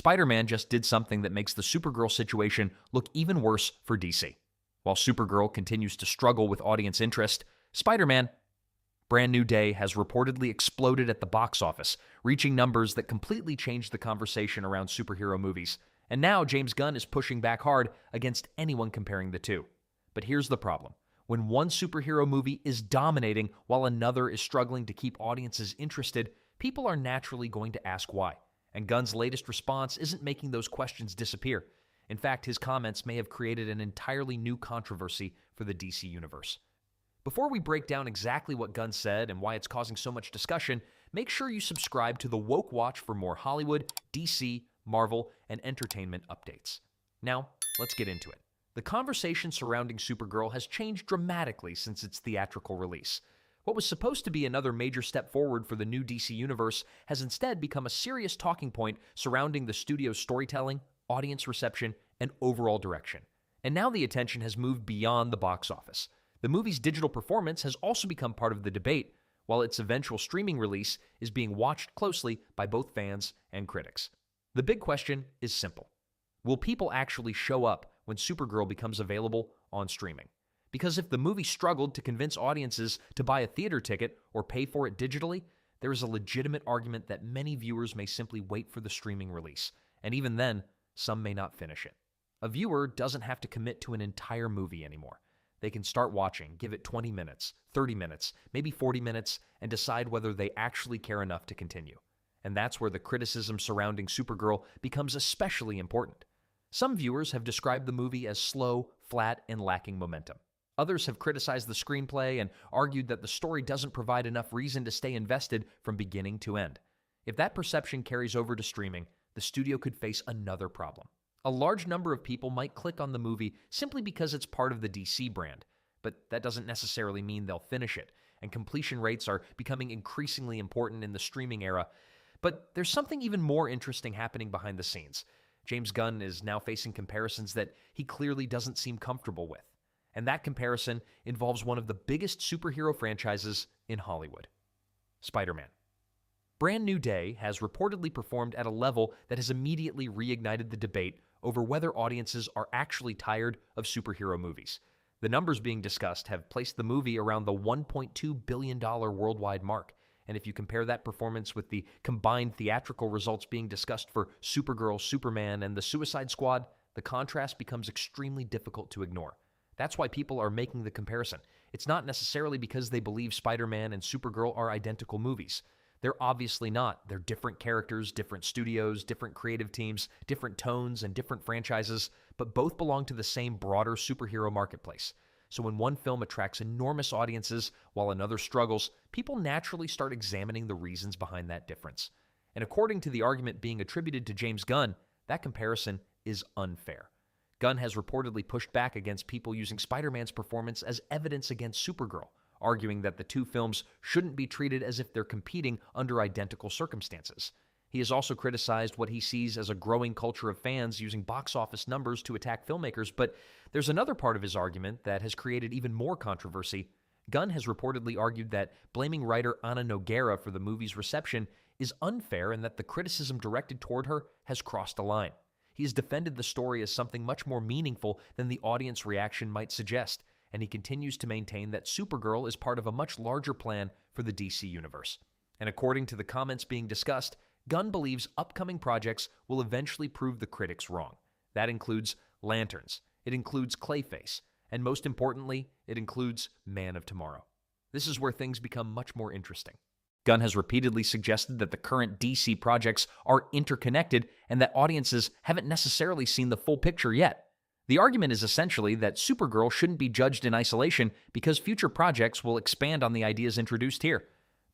Spider-Man just did something that makes the Supergirl situation look even worse for DC. While Supergirl continues to struggle with audience interest, Spider-Man Brand New Day has reportedly exploded at the box office, reaching numbers that completely changed the conversation around superhero movies. And now James Gunn is pushing back hard against anyone comparing the two. But here's the problem. When one superhero movie is dominating while another is struggling to keep audiences interested, people are naturally going to ask why. And Gunn's latest response isn't making those questions disappear. In fact, his comments may have created an entirely new controversy for the DC universe. Before we break down exactly what Gunn said and why it's causing so much discussion, make sure you subscribe to the Woke Watch for more Hollywood, DC, Marvel, and entertainment updates. Now, let's get into it. The conversation surrounding Supergirl has changed dramatically since its theatrical release. What was supposed to be another major step forward for the new DC universe has instead become a serious talking point surrounding the studio's storytelling, audience reception, and overall direction. And now the attention has moved beyond the box office. The movie's digital performance has also become part of the debate, while its eventual streaming release is being watched closely by both fans and critics. The big question is simple. Will people actually show up when Supergirl becomes available on streaming? Because if the movie struggled to convince audiences to buy a theater ticket or pay for it digitally, there is a legitimate argument that many viewers may simply wait for the streaming release, and even then, some may not finish it. A viewer doesn't have to commit to an entire movie anymore. They can start watching, give it 20 minutes, 30 minutes, maybe 40 minutes, and decide whether they actually care enough to continue. And that's where the criticism surrounding Supergirl becomes especially important. Some viewers have described the movie as slow, flat, and lacking momentum. Others have criticized the screenplay and argued that the story doesn't provide enough reason to stay invested from beginning to end. If that perception carries over to streaming, the studio could face another problem. A large number of people might click on the movie simply because it's part of the DC brand, but that doesn't necessarily mean they'll finish it, and completion rates are becoming increasingly important in the streaming era. But there's something even more interesting happening behind the scenes. James Gunn is now facing comparisons that he clearly doesn't seem comfortable with. And that comparison involves one of the biggest superhero franchises in Hollywood, Spider-Man. Brand New Day has reportedly performed at a level that has immediately reignited the debate over whether audiences are actually tired of superhero movies. The numbers being discussed have placed the movie around the $1.2 billion worldwide mark. And if you compare that performance with the combined theatrical results being discussed for Supergirl, Superman, and the Suicide Squad, the contrast becomes extremely difficult to ignore. That's why people are making the comparison. It's not necessarily because they believe Spider-Man and Supergirl are identical movies. They're obviously not. They're different characters, different studios, different creative teams, different tones, and different franchises, but both belong to the same broader superhero marketplace. So when one film attracts enormous audiences while another struggles, people naturally start examining the reasons behind that difference. And according to the argument being attributed to James Gunn, that comparison is unfair. Gunn has reportedly pushed back against people using Spider-Man's performance as evidence against Supergirl, arguing that the two films shouldn't be treated as if they're competing under identical circumstances. He has also criticized what he sees as a growing culture of fans using box office numbers to attack filmmakers, but there's another part of his argument that has created even more controversy. Gunn has reportedly argued that blaming writer Ana Nogueira for the movie's reception is unfair and that the criticism directed toward her has crossed a line. He has defended the story as something much more meaningful than the audience reaction might suggest, and he continues to maintain that Supergirl is part of a much larger plan for the DC universe. And according to the comments being discussed, Gunn believes upcoming projects will eventually prove the critics wrong. That includes Lanterns, it includes Clayface, and most importantly, it includes Man of Tomorrow. This is where things become much more interesting. Gunn has repeatedly suggested that the current DC projects are interconnected and that audiences haven't necessarily seen the full picture yet. The argument is essentially that Supergirl shouldn't be judged in isolation because future projects will expand on the ideas introduced here.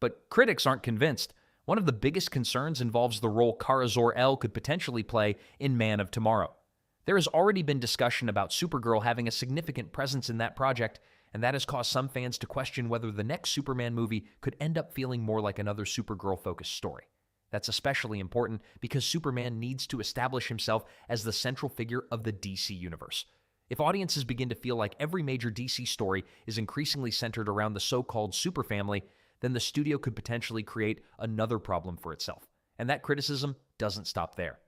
But critics aren't convinced. One of the biggest concerns involves the role Kara Zor-El could potentially play in Man of Tomorrow. There has already been discussion about Supergirl having a significant presence in that project, and that has caused some fans to question whether the next Superman movie could end up feeling more like another Supergirl-focused story. That's especially important because Superman needs to establish himself as the central figure of the DC universe. If audiences begin to feel like every major DC story is increasingly centered around the so-called superfamily, then the studio could potentially create another problem for itself. And that criticism doesn't stop there.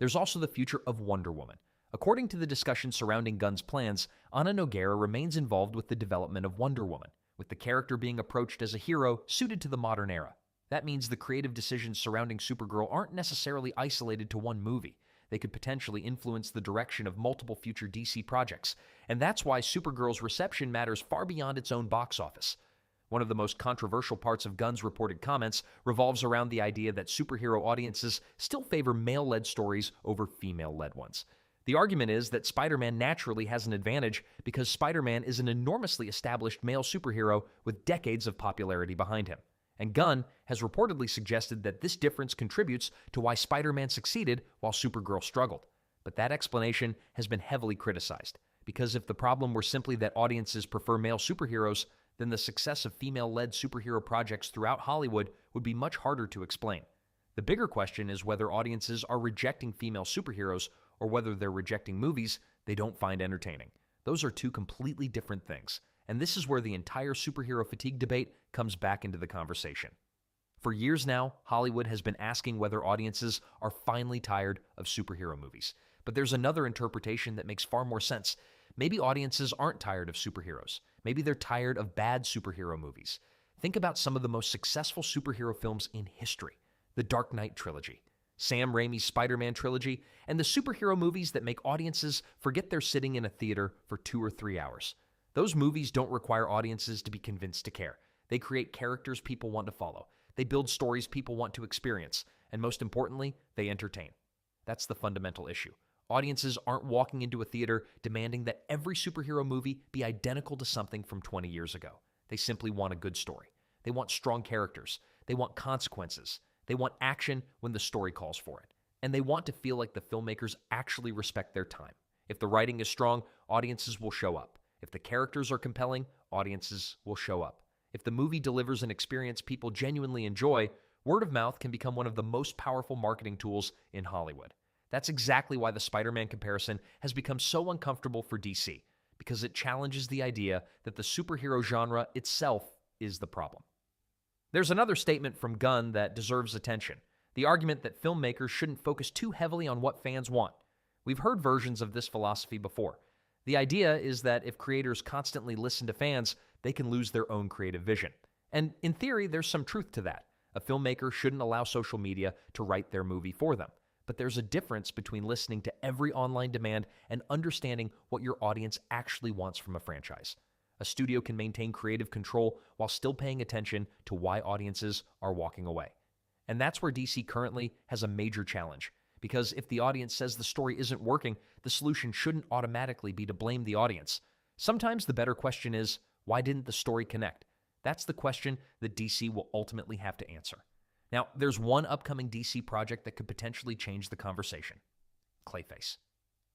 There's also the future of Wonder Woman. According to the discussion surrounding Gunn's plans, Ana Nogueira remains involved with the development of Wonder Woman, with the character being approached as a hero suited to the modern era. That means the creative decisions surrounding Supergirl aren't necessarily isolated to one movie. They could potentially influence the direction of multiple future DC projects, and that's why Supergirl's reception matters far beyond its own box office. One of the most controversial parts of Gunn's reported comments revolves around the idea that superhero audiences still favor male-led stories over female-led ones. The argument is that Spider-Man naturally has an advantage because Spider-Man is an enormously established male superhero with decades of popularity behind him. And Gunn has reportedly suggested that this difference contributes to why Spider-Man succeeded while Supergirl struggled. But that explanation has been heavily criticized, because if the problem were simply that audiences prefer male superheroes, then the success of female-led superhero projects throughout Hollywood would be much harder to explain. The bigger question is whether audiences are rejecting female superheroes or whether they're rejecting movies they don't find entertaining. Those are two completely different things, and this is where the entire superhero fatigue debate comes back into the conversation. For years now, Hollywood has been asking whether audiences are finally tired of superhero movies. But there's another interpretation that makes far more sense. Maybe audiences aren't tired of superheroes. Maybe they're tired of bad superhero movies. Think about some of the most successful superhero films in history. The Dark Knight trilogy, Sam Raimi's Spider-Man trilogy, and the superhero movies that make audiences forget they're sitting in a theater for 2 or 3 hours. Those movies don't require audiences to be convinced to care. They create characters people want to follow. They build stories people want to experience. And most importantly, they entertain. That's the fundamental issue. Audiences aren't walking into a theater demanding that every superhero movie be identical to something from 20 years ago. They simply want a good story. They want strong characters. They want consequences. They want action when the story calls for it. And they want to feel like the filmmakers actually respect their time. If the writing is strong, audiences will show up. If the characters are compelling, audiences will show up. If the movie delivers an experience people genuinely enjoy, word of mouth can become one of the most powerful marketing tools in Hollywood. That's exactly why the Spider-Man comparison has become so uncomfortable for DC, because it challenges the idea that the superhero genre itself is the problem. There's another statement from Gunn that deserves attention: the argument that filmmakers shouldn't focus too heavily on what fans want. We've heard versions of this philosophy before. The idea is that if creators constantly listen to fans, they can lose their own creative vision. And in theory, there's some truth to that. A filmmaker shouldn't allow social media to write their movie for them. But there's a difference between listening to every online demand and understanding what your audience actually wants from a franchise. A studio can maintain creative control while still paying attention to why audiences are walking away. And that's where DC currently has a major challenge. Because if the audience says the story isn't working, the solution shouldn't automatically be to blame the audience. Sometimes the better question is, why didn't the story connect? That's the question that DC will ultimately have to answer. Now, there's one upcoming DC project that could potentially change the conversation: Clayface.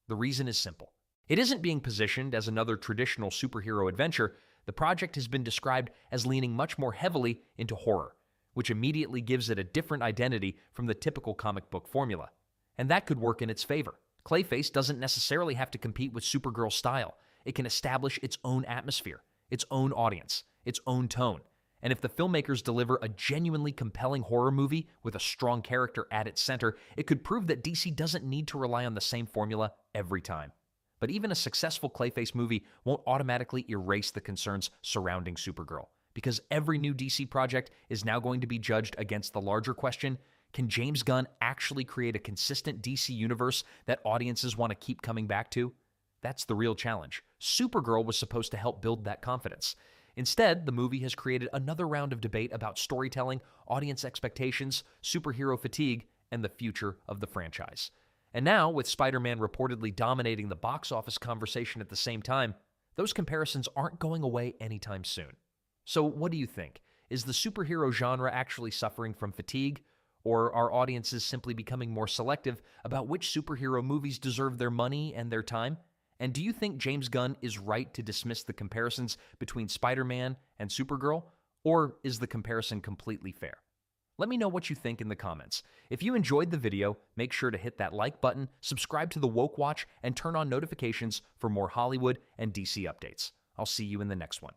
The reason is simple. It isn't being positioned as another traditional superhero adventure. The project has been described as leaning much more heavily into horror, which immediately gives it a different identity from the typical comic book formula. And that could work in its favor. Clayface doesn't necessarily have to compete with Supergirl's style. It can establish its own atmosphere, its own audience, its own tone. And if the filmmakers deliver a genuinely compelling horror movie with a strong character at its center, it could prove that DC doesn't need to rely on the same formula every time. But even a successful Clayface movie won't automatically erase the concerns surrounding Supergirl, because every new DC project is now going to be judged against the larger question: can James Gunn actually create a consistent DC universe that audiences want to keep coming back to? That's the real challenge. Supergirl was supposed to help build that confidence. Instead, the movie has created another round of debate about storytelling, audience expectations, superhero fatigue, and the future of the franchise. And now, with Spider-Man reportedly dominating the box office conversation at the same time, those comparisons aren't going away anytime soon. So what do you think? Is the superhero genre actually suffering from fatigue? Or are audiences simply becoming more selective about which superhero movies deserve their money and their time? And do you think James Gunn is right to dismiss the comparisons between Spider-Man and Supergirl? Or is the comparison completely fair? Let me know what you think in the comments. If you enjoyed the video, make sure to hit that like button, subscribe to the Woke Watch, and turn on notifications for more Hollywood and DC updates. I'll see you in the next one.